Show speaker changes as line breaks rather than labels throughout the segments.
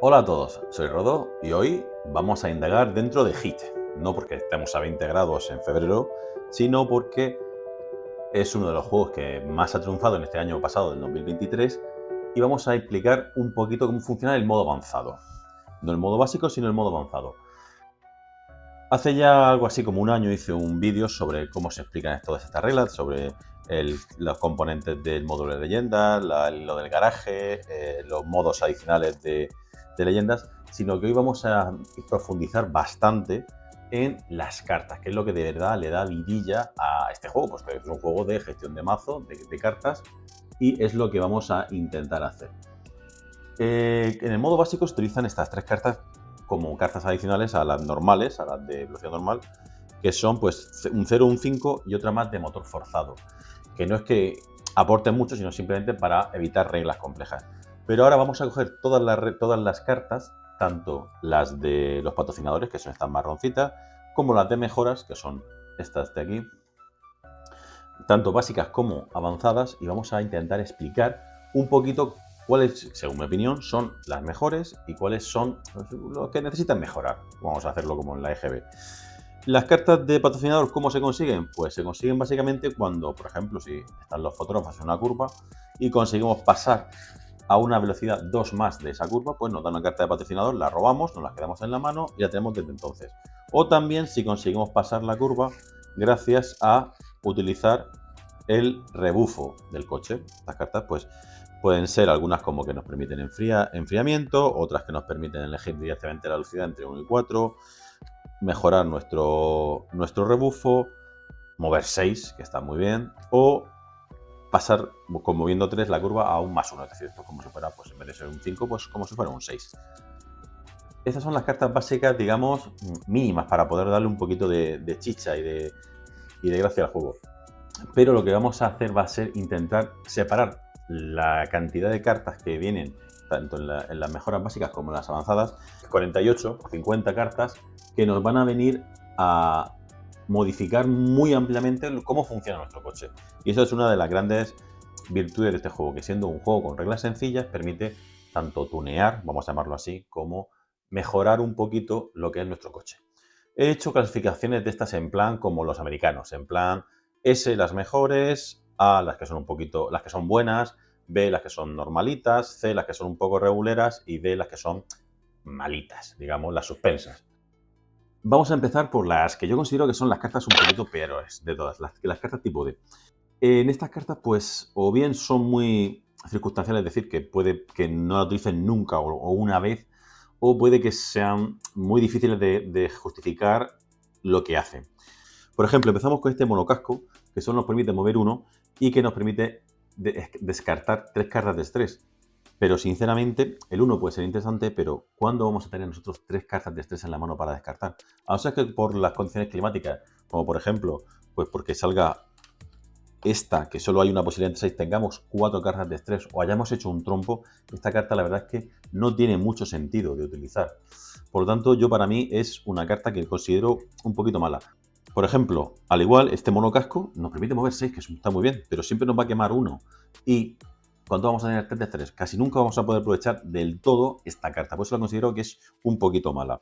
Hola a todos, soy Rodó y hoy vamos a indagar dentro de Hit. No porque estemos a 20 grados en febrero, sino porque es uno de los juegos que más ha triunfado en este año pasado, del 2023, y vamos a explicar un poquito cómo funciona el modo avanzado. No el modo básico, sino el modo avanzado. Hace ya algo así como un año hice un vídeo sobre cómo se explican todas estas reglas, sobre los componentes del módulo de leyendas, lo del garaje, los modos adicionales de leyendas, sino que hoy vamos a profundizar bastante en las cartas, que es lo que de verdad le da vidilla a este juego, pues que es un juego de gestión de mazo, de cartas, y es lo que vamos a intentar hacer. En el modo básico se utilizan estas tres cartas como cartas adicionales a las normales, a las de velocidad normal, que son pues un 0, un 5 y otra más de motor forzado, que no es que aporten mucho, sino simplemente para evitar reglas complejas. Pero ahora vamos a coger todas las cartas, tanto las de los patrocinadores, que son estas marroncitas, como las de mejoras, que son estas de aquí, tanto básicas como avanzadas, y vamos a intentar explicar un poquito cuáles, según mi opinión, son las mejores y cuáles son los que necesitan mejorar. Vamos a hacerlo como en la EGB. Las cartas de patrocinador, ¿cómo se consiguen? Pues se consiguen básicamente cuando, por ejemplo, si están los fotógrafos en una curva y conseguimos pasar a una velocidad 2 más de esa curva, pues nos dan una carta de patrocinador, la robamos, nos la quedamos en la mano y la tenemos desde entonces. O también si conseguimos pasar la curva gracias a utilizar el rebufo del coche. Estas cartas pues pueden ser algunas como que nos permiten enfriamiento, otras que nos permiten elegir directamente la velocidad entre 1 y 4, mejorar nuestro rebufo, mover 6, que está muy bien, o pasar con moviendo 3 la curva a un +1, es decir, esto es como si fuera, pues en vez de ser un 5, pues como si fuera un 6. Estas son las cartas básicas, digamos, mínimas para poder darle un poquito de chicha y de gracia al juego. Pero lo que vamos a hacer va a ser intentar separar la cantidad de cartas que vienen tanto en las mejoras básicas como en las avanzadas, 48 o 50 cartas que nos van a venir a modificar muy ampliamente cómo funciona nuestro coche. Y eso es una de las grandes virtudes de este juego, que siendo un juego con reglas sencillas permite tanto tunear, vamos a llamarlo así, como mejorar un poquito lo que es nuestro coche. He hecho clasificaciones de estas en plan como los americanos, en plan S las mejores, A las que son un poquito, las que son buenas, B las que son normalitas, C las que son un poco reguleras y D las que son malitas, digamos, las suspensas. Vamos a empezar por las que yo considero que son las cartas un poquito peores de todas, las cartas tipo D. En estas cartas, pues, o bien son muy circunstanciales, es decir, que puede que no la utilicen nunca o una vez, o puede que sean muy difíciles de justificar lo que hacen. Por ejemplo, empezamos con este monocasco, que solo nos permite mover uno y que nos permite descartar 3 cartas de estrés. Pero sinceramente, el 1 puede ser interesante, pero ¿cuándo vamos a tener nosotros 3 cartas de estrés en la mano para descartar? A no ser que por las condiciones climáticas, como por ejemplo, pues porque salga esta, que solo hay una posibilidad entre 6, tengamos 4 cartas de estrés o hayamos hecho un trompo, esta carta la verdad es que no tiene mucho sentido de utilizar. Por lo tanto, yo para mí es una carta que considero un poquito mala. Por ejemplo, al igual, este monocasco nos permite mover 6, que está muy bien, pero siempre nos va a quemar 1. Y ¿cuánto vamos a tener 3 de estrés? Casi nunca vamos a poder aprovechar del todo esta carta. Por eso la considero que es un poquito mala.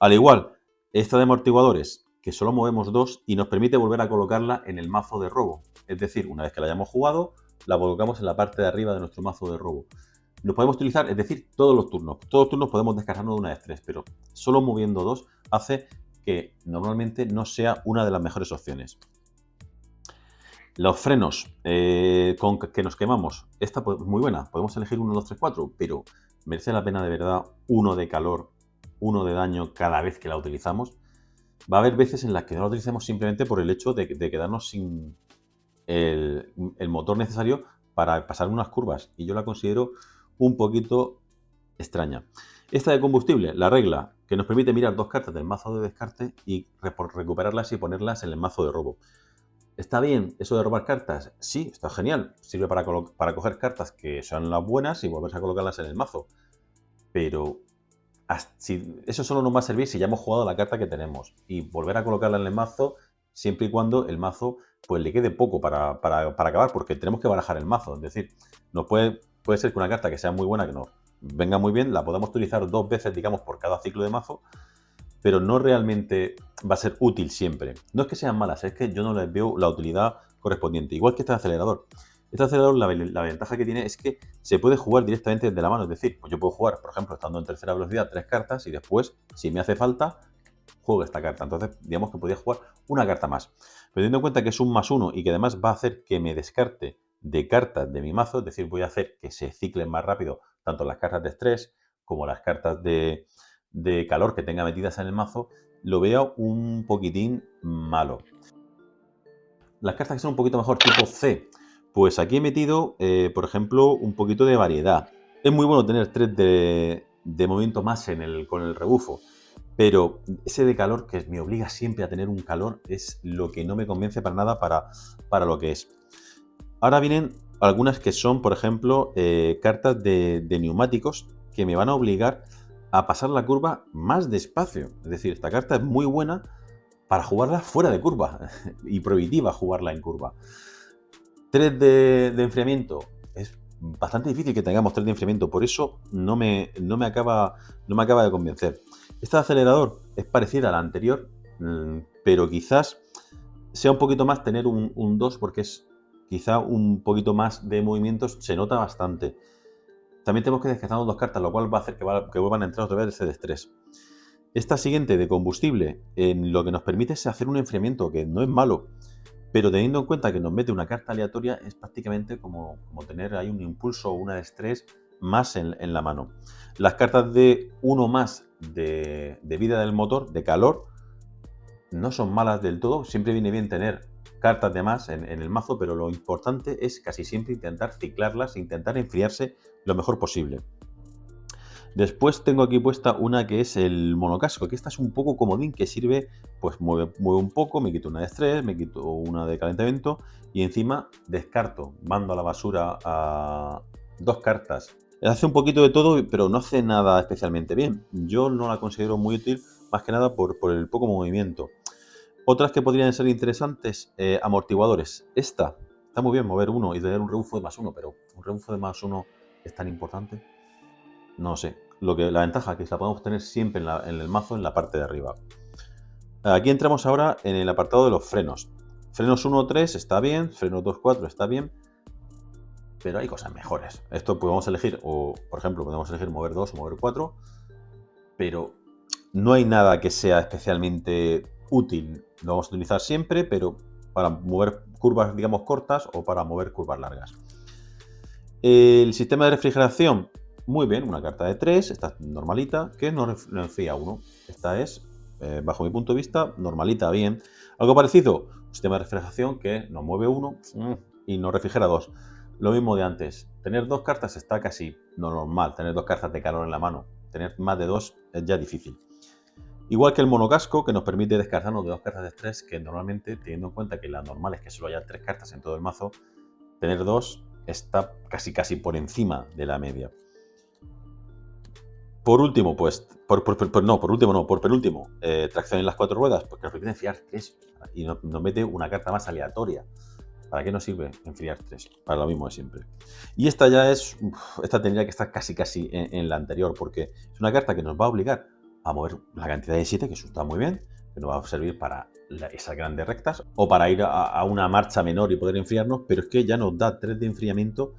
Al igual, esta de amortiguadores, que solo movemos 2 y nos permite volver a colocarla en el mazo de robo. Es decir, una vez que la hayamos jugado, la colocamos en la parte de arriba de nuestro mazo de robo. Lo podemos utilizar, es decir, todos los turnos. Todos los turnos podemos descargarnos de una de estrés, pero solo moviendo 2 hace que normalmente no sea una de las mejores opciones. Los frenos con que nos quemamos, esta es muy buena. Podemos elegir 1, 2, 3, 4, pero merece la pena de verdad uno de calor, uno de daño cada vez que la utilizamos. Va a haber veces en las que no la utilicemos simplemente por el hecho de quedarnos sin el motor necesario para pasar unas curvas. Y yo la considero un poquito extraña. Esta de combustible, la regla, que nos permite mirar 2 cartas del mazo de descarte y recuperarlas y ponerlas en el mazo de robo. ¿Está bien eso de robar cartas? Sí, está genial. Sirve para coger cartas que son las buenas y volverse a colocarlas en el mazo. Pero eso solo nos va a servir si ya hemos jugado la carta que tenemos. Y volver a colocarla en el mazo siempre y cuando el mazo pues le quede poco para acabar, porque tenemos que barajar el mazo. Es decir, puede ser que una carta que sea muy buena, que venga muy bien, la podemos utilizar 2 veces, digamos, por cada ciclo de mazo, pero no realmente va a ser útil siempre. No es que sean malas, es que yo no les veo la utilidad correspondiente. Igual que este acelerador. Este acelerador, la ventaja que tiene es que se puede jugar directamente desde la mano. Es decir, pues yo puedo jugar, por ejemplo, estando en tercera velocidad, 3 cartas y después, si me hace falta, juego esta carta. Entonces, digamos que podría jugar una carta más. Pero teniendo en cuenta que es un +1 y que además va a hacer que me descarte de cartas de mi mazo, es decir, voy a hacer que se ciclen más rápido tanto las cartas de estrés como las cartas de calor que tenga metidas en el mazo, lo veo un poquitín malo. Las cartas que son un poquito mejor, tipo C, pues aquí he metido, por ejemplo, un poquito de variedad. Es muy bueno tener 3 de movimiento más con el rebufo, pero ese de calor, que me obliga siempre a tener un calor, es lo que no me convence para nada para lo que es. Ahora vienen algunas que son, por ejemplo, cartas de neumáticos que me van a obligar a pasar la curva más despacio. Es decir, esta carta es muy buena para jugarla fuera de curva y prohibitiva jugarla en curva. 3 de enfriamiento. Es bastante difícil que tengamos 3 de enfriamiento, por eso no me acaba de convencer. Este acelerador es parecida a la anterior, pero quizás sea un poquito más tener un 2 porque es quizá un poquito más de movimientos, se nota bastante. También tenemos que descartar 2 cartas, lo cual va a hacer que vuelvan a entrar otra vez el CD3. Esta siguiente de combustible, lo que nos permite es hacer un enfriamiento, que no es malo, pero teniendo en cuenta que nos mete una carta aleatoria, es prácticamente como tener ahí un impulso o una de estrés más en la mano. Las cartas de 1 más de vida del motor, de calor, no son malas del todo. Siempre viene bien tener cartas de más en el mazo, pero lo importante es casi siempre intentar ciclarlas, intentar enfriarse lo mejor posible. Después tengo aquí puesta una que es el monocasco, que esta es un poco comodín, que sirve, pues mueve un poco, me quito una de estrés, me quito una de calentamiento y encima descarto, mando a la basura a 2 cartas. Hace un poquito de todo, pero no hace nada especialmente bien. Yo no la considero muy útil, más que nada por el poco movimiento. Otras que podrían ser interesantes, amortiguadores. Esta está muy bien, mover uno y tener un rebufo de +1, pero un rebufo de +1 es tan importante. No sé. La ventaja que la podemos tener siempre en el mazo en la parte de arriba. Aquí entramos ahora en el apartado de los frenos. Frenos 1-3 está bien, frenos 2-4 está bien, pero hay cosas mejores. Esto podemos elegir, o por ejemplo, podemos elegir mover 2 o mover 4, pero no hay nada que sea especialmente útil. Lo vamos a utilizar siempre, pero para mover curvas, digamos, cortas o para mover curvas largas. El sistema de refrigeración, muy bien, una carta de 3, esta normalita, que no enfría 1. Esta es, bajo mi punto de vista, normalita, bien. Algo parecido, sistema de refrigeración que nos mueve 1 y nos refrigera 2. Lo mismo de antes, tener 2 cartas está casi normal, tener 2 cartas de calor en la mano. Tener más de 2 es ya difícil. Igual que el monocasco, que nos permite descartarnos de 2 cartas de estrés, que normalmente, teniendo en cuenta que la normal es que solo haya 3 cartas en todo el mazo, tener 2 está casi por encima de la media. Por último, pues, por penúltimo, tracción en las 4 ruedas, pues que nos permite enfriar 3 y nos mete una carta más aleatoria. ¿Para qué nos sirve enfriar 3? Para lo mismo de siempre. Y esta ya esta tendría que estar casi en la anterior, porque es una carta que nos va a obligar a mover la cantidad de 7, que eso está muy bien, que nos va a servir para esas grandes rectas, o para ir a una marcha menor y poder enfriarnos, pero es que ya nos da 3 de enfriamiento,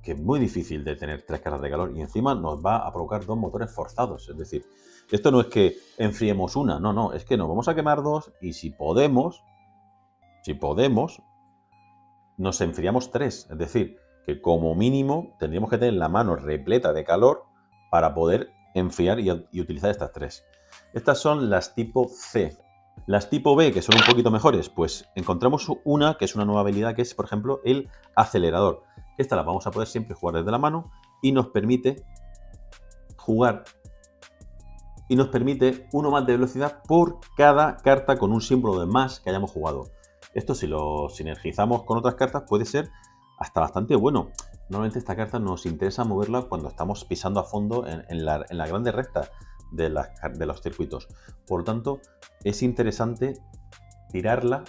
que es muy difícil de tener 3 cartas de calor, y encima nos va a provocar 2 motores forzados. Es decir, esto no es que enfriemos una, no, es que nos vamos a quemar 2 y si podemos, nos enfriamos 3. Es decir, que como mínimo tendríamos que tener la mano repleta de calor para poder enfriar y utilizar estas 3. Estas son las tipo C. Las tipo B, que son un poquito mejores, pues encontramos una que es una nueva habilidad, que es, por ejemplo, el acelerador. Esta la vamos a poder siempre jugar desde la mano y nos permite jugar y nos permite 1 más de velocidad por cada carta con un símbolo de más que hayamos jugado. Esto, si lo sinergizamos con otras cartas, puede ser hasta bastante bueno. Normalmente esta carta nos interesa moverla cuando estamos pisando a fondo en la grande recta de los circuitos. Por lo tanto, es interesante tirarla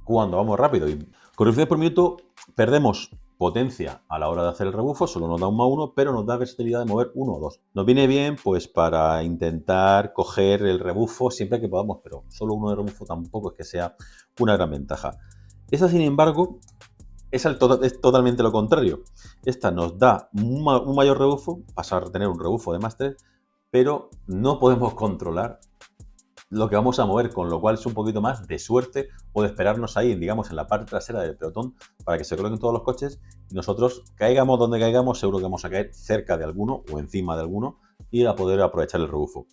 cuando vamos rápido. Y con revoluciones por minuto perdemos potencia a la hora de hacer el rebufo, solo nos da un +1, pero nos da versatilidad de mover 1 o 2. Nos viene bien pues para intentar coger el rebufo siempre que podamos, pero solo 1 de rebufo tampoco es que sea una gran ventaja. Esta, sin embargo, es totalmente lo contrario. Esta nos da un mayor rebufo, pasar a tener un rebufo de +3, pero no podemos controlar lo que vamos a mover, con lo cual es un poquito más de suerte o de esperarnos ahí, digamos, en la parte trasera del pelotón para que se coloquen todos los coches y nosotros caigamos donde caigamos, seguro que vamos a caer cerca de alguno o encima de alguno y a poder aprovechar el rebufo.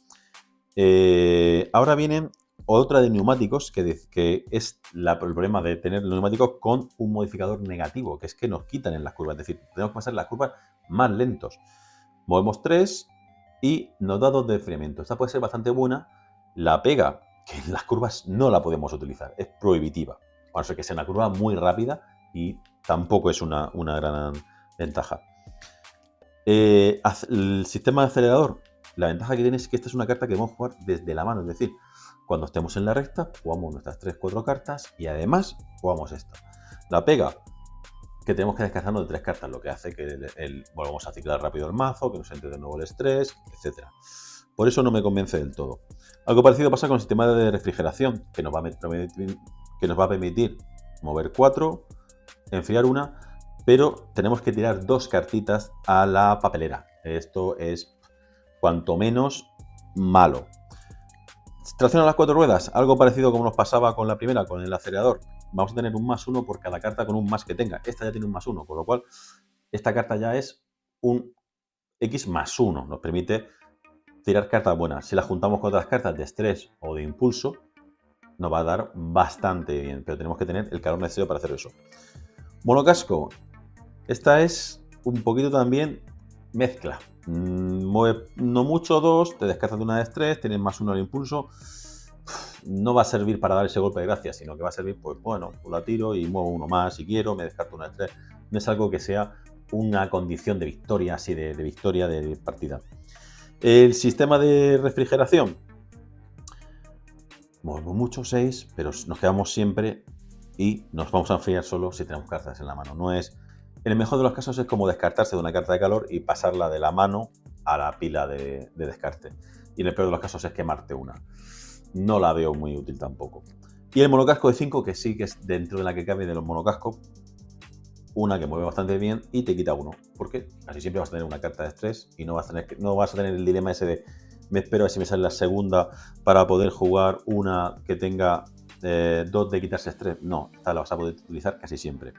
Ahora viene otra de neumáticos, que es el problema de tener los neumáticos con un modificador negativo, que es que nos quitan en las curvas, es decir, tenemos que pasar las curvas más lentos. Movemos 3 y nos da 2 de enfriamiento. Esta puede ser bastante buena. La pega, que en las curvas no la podemos utilizar, es prohibitiva. A no ser que sea una curva muy rápida y tampoco es una gran ventaja. El sistema de acelerador, la ventaja que tiene es que esta es una carta que debemos jugar desde la mano, es decir, cuando estemos en la recta jugamos nuestras 3-4 cartas y además jugamos esta. La pega, que tenemos que descansarnos de 3 cartas, lo que hace que volvamos a ciclar rápido el mazo, que nos entre de nuevo el estrés, etc. Por eso no me convence del todo. Algo parecido pasa con el sistema de refrigeración, que nos va a permitir mover 4, enfriar 1, pero tenemos que tirar 2 cartitas a la papelera. Esto es cuanto menos malo. Tracción a las 4 ruedas, algo parecido como nos pasaba con la primera, con el acelerador. Vamos a tener un +1 por cada carta con un más que tenga. Esta ya tiene un +1, con lo cual esta carta ya es un X+1. Nos permite tirar cartas buenas. Si las juntamos con otras cartas de estrés o de impulso, nos va a dar bastante bien, pero tenemos que tener el calor necesario para hacer eso. Monocasco. Esta es un poquito también mezcla. Mueve no mucho 2, te descartas de una de estrés, tienes +1 al impulso. No va a servir para dar ese golpe de gracia, sino que va a servir, pues bueno, pues la tiro y muevo 1 más si quiero, me descarto una de estrés. No es algo que sea una condición de victoria, así de victoria de partida. El sistema de refrigeración. Movemos mucho 6, pero nos quedamos siempre y nos vamos a enfriar solo si tenemos cartas en la mano. No es, en el mejor de los casos es como descartarse de una carta de calor y pasarla de la mano a la pila de descarte. Y en el peor de los casos es quemarte una. No la veo muy útil tampoco. Y el monocasco de 5, que sí que es dentro de la que cabe de los monocascos, una que mueve bastante bien y te quita 1, porque casi siempre vas a tener una carta de estrés y no vas a tener el dilema ese de me espero a ver si me sale la segunda para poder jugar una que tenga 2 de quitarse estrés. No, esta la vas a poder utilizar casi siempre.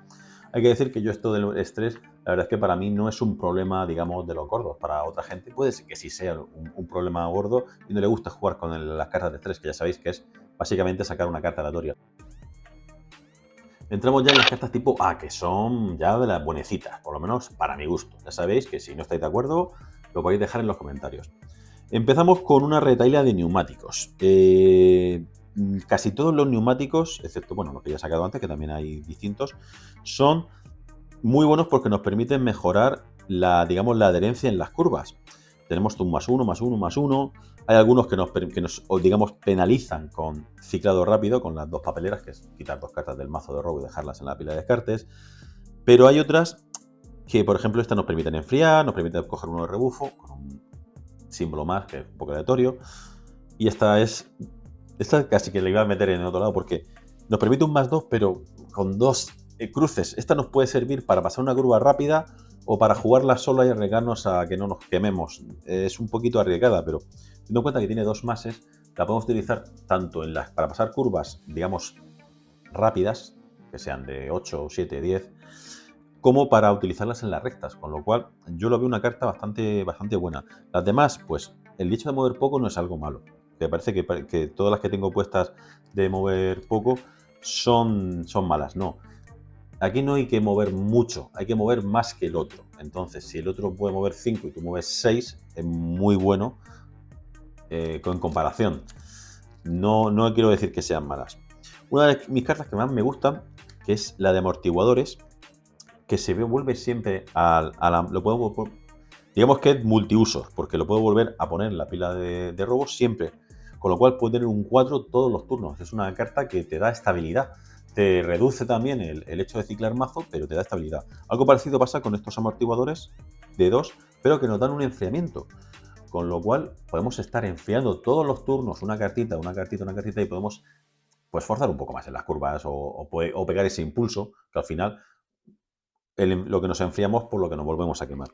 Hay que decir que yo esto del estrés, la verdad es que para mí no es un problema, digamos, de los gordos. Para otra gente puede ser que sí sea un problema gordo y no le gusta jugar con las cartas de estrés, que ya sabéis que es básicamente sacar una carta aleatoria. Entramos ya en las cartas tipo A, que son ya de las buenecitas, por lo menos para mi gusto. Ya sabéis que si no estáis de acuerdo, lo podéis dejar en los comentarios. Empezamos con una retahíla de neumáticos. Casi todos los neumáticos, excepto bueno, los que ya he sacado antes, que también hay distintos, son muy buenos porque nos permiten mejorar la adherencia en las curvas. Tenemos un +1, +1, +1. Hay algunos que nos digamos, penalizan con ciclado rápido, con las 2 papeleras, que es quitar 2 cartas del mazo de robo y dejarlas en la pila de descartes. Pero hay otras que, por ejemplo, estas nos permiten enfriar, nos permiten coger uno de rebufo, con un símbolo más, que es un poco aleatorio. Y esta casi que le iba a meter en otro lado, porque nos permite un +2, pero con 2 cruces. Esta nos puede servir para pasar una curva rápida o para jugarla sola y arriesgarnos a que no nos quememos. Es un poquito arriesgada, pero teniendo en cuenta que tiene 2 mases, la podemos utilizar tanto para pasar curvas, digamos, rápidas, que sean de 8, 7, 10, como para utilizarlas en las rectas, con lo cual yo lo veo una carta bastante buena. Las demás, pues el hecho de mover poco no es algo malo. Me parece que todas las que tengo puestas de mover poco son malas, no. Aquí no hay que mover mucho, hay que mover más que el otro. Entonces, si el otro puede mover 5 y tú mueves 6, es muy bueno en comparación. No quiero decir que sean malas. Una de mis cartas que más me gustan, que es la de amortiguadores, que se vuelve siempre lo puedo, digamos que es multiusos, porque lo puedo volver a poner en la pila de robos siempre. Con lo cual puedo tener un 4 todos los turnos. Es una carta que te da estabilidad. te reduce también el hecho de ciclar mazo, pero te da estabilidad. Algo parecido pasa con estos amortiguadores de 2, pero que nos dan un enfriamiento. Con lo cual podemos estar enfriando todos los turnos una cartita, una cartita, una cartita y podemos pues forzar un poco más en las curvas o pegar ese impulso que al final lo que nos enfriamos por lo que nos volvemos a quemar.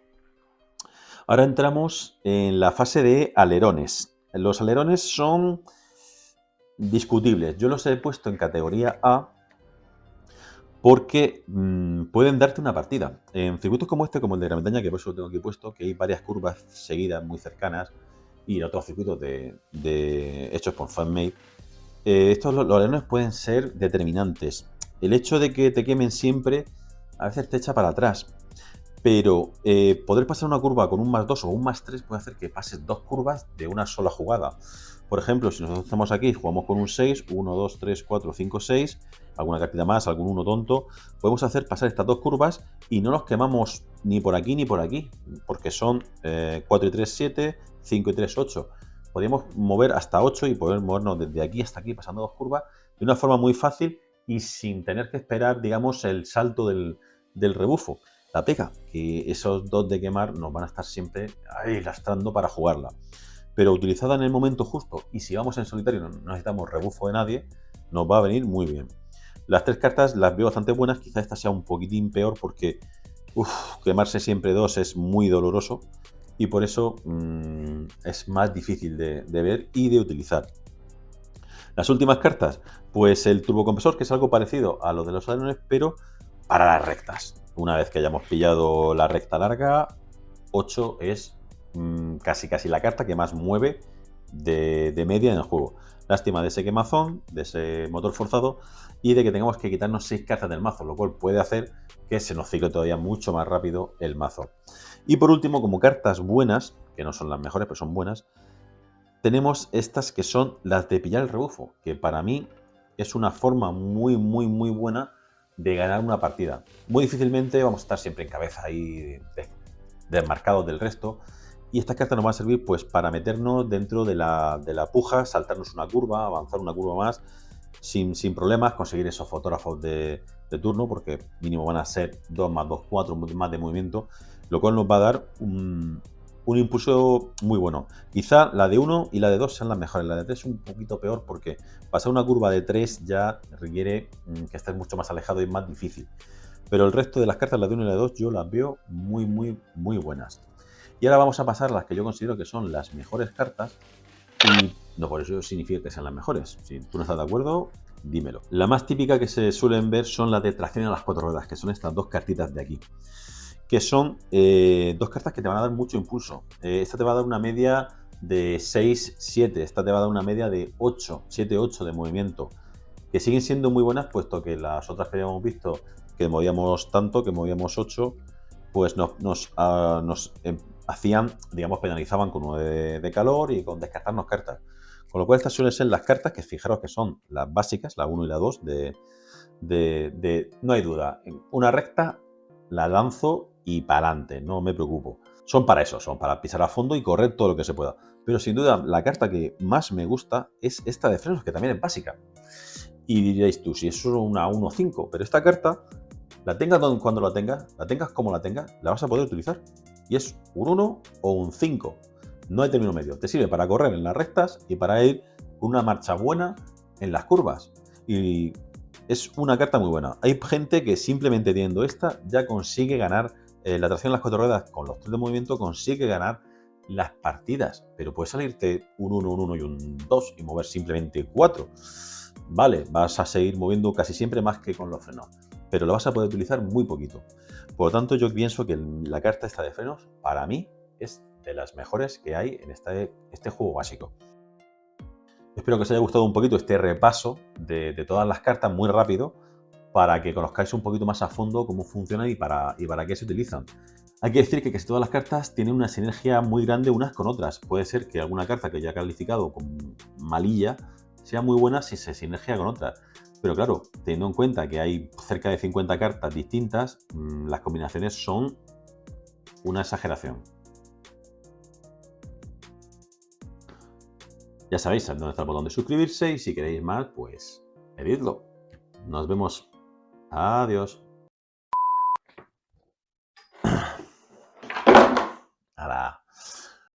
Ahora entramos en la fase de alerones. Los alerones son discutibles. Yo los he puesto en categoría A porque pueden darte una partida. En circuitos como este, como el de Gran Bretaña, que por eso lo tengo aquí puesto, que hay varias curvas seguidas muy cercanas, y en otros circuitos hechos por FanMade, los alerones pueden ser determinantes. El hecho de que te quemen siempre a veces te echa para atrás, pero poder pasar una curva con un +2 o un +3 puede hacer que pases dos curvas de una sola jugada. Por ejemplo, si nosotros estamos aquí y jugamos con un 6, 1, 2, 3, 4, 5, 6, alguna cartita más, algún 1 tonto, podemos hacer pasar estas dos curvas y no nos quemamos ni por aquí ni por aquí, porque son 4 y 3, 7, 5 y 3, 8. Podríamos mover hasta 8 y poder movernos desde aquí hasta aquí pasando dos curvas de una forma muy fácil y sin tener que esperar, digamos, el salto del rebufo. La pega, que esos dos de quemar nos van a estar siempre ahí lastrando para jugarla. Pero utilizada en el momento justo y si vamos en solitario no necesitamos rebufo de nadie, nos va a venir muy bien. Las tres cartas las veo bastante buenas, quizá esta sea un poquitín peor porque quemarse siempre dos es muy doloroso y por eso es más difícil de ver y de utilizar. Las últimas cartas, pues el turbocompresor, que es algo parecido a lo de los alerones, pero para las rectas. Una vez que hayamos pillado la recta larga, 8 es casi la carta que más mueve de media en el juego. Lástima de ese quemazón, de ese motor forzado y de que tengamos que quitarnos 6 cartas del mazo, lo cual puede hacer que se nos cicle todavía mucho más rápido el mazo. Y por último, como cartas buenas, que no son las mejores, pero son buenas, tenemos estas que son las de pillar el rebufo, que para mí es una forma muy buena de ganar una partida. Muy difícilmente vamos a estar siempre en cabeza ahí desmarcados del resto. Y estas cartas nos van a servir pues para meternos dentro de la puja, saltarnos una curva, avanzar una curva más, sin problemas, conseguir esos fotógrafos de turno, porque mínimo van a ser 2 más 2, 4 más de movimiento, lo cual nos va a dar un impulso muy bueno. Quizá la de 1 y la de 2 sean las mejores. La de 3 es un poquito peor porque pasar una curva de 3 ya requiere que estés mucho más alejado y es más difícil. Pero el resto de las cartas, la de 1 y la de 2, yo las veo muy buenas. Y ahora vamos a pasar a las que yo considero que son las mejores cartas y no por eso significa que sean las mejores. Si tú no estás de acuerdo, dímelo. La más típica que se suelen ver son las de tracción a las 4 ruedas, que son estas dos cartitas de aquí, que son dos cartas que te van a dar mucho impulso. Esta te va a dar una media de 6, 7, esta te va a dar una media de 8, 7, 8 de movimiento, que siguen siendo muy buenas, puesto que las otras que habíamos visto, que movíamos tanto, que movíamos 8, pues nos hacían, digamos, penalizaban con 9 de calor y con descartarnos cartas. Con lo cual estas suelen ser las cartas que fijaros que son las básicas, la 1 y la 2, no hay duda, en una recta la lanzo y para adelante, no me preocupo. Son para eso, son para pisar a fondo y correr todo lo que se pueda. Pero sin duda la carta que más me gusta es esta de frenos, que también es básica. Y diréis tú, si eso es una 1-5, pero esta carta, la tengas cuando la tengas como la tengas, la vas a poder utilizar. Y es un 1 o un 5. No hay término medio. Te sirve para correr en las rectas y para ir con una marcha buena en las curvas. Y es una carta muy buena. Hay gente que simplemente teniendo esta ya consigue ganar la tracción en las 4 ruedas con los 3 de movimiento, consigue ganar las partidas. Pero puede salirte un 1, un 1 y un 2 y mover simplemente 4. Vale, vas a seguir moviendo casi siempre más que con los frenos, pero lo vas a poder utilizar muy poquito. Por lo tanto, yo pienso que la carta esta de frenos, para mí, es de las mejores que hay en este juego básico. Espero que os haya gustado un poquito este repaso de todas las cartas muy rápido, para que conozcáis un poquito más a fondo cómo funcionan y para qué se utilizan. Hay que decir que casi todas las cartas tienen una sinergia muy grande unas con otras. Puede ser que alguna carta que ya he calificado como malilla sea muy buena si se sinergia con otras. Pero claro, teniendo en cuenta que hay cerca de 50 cartas distintas, las combinaciones son una exageración. Ya sabéis dónde está el botón de suscribirse y si queréis más, pues pedidlo. Nos vemos. Adiós. Hala.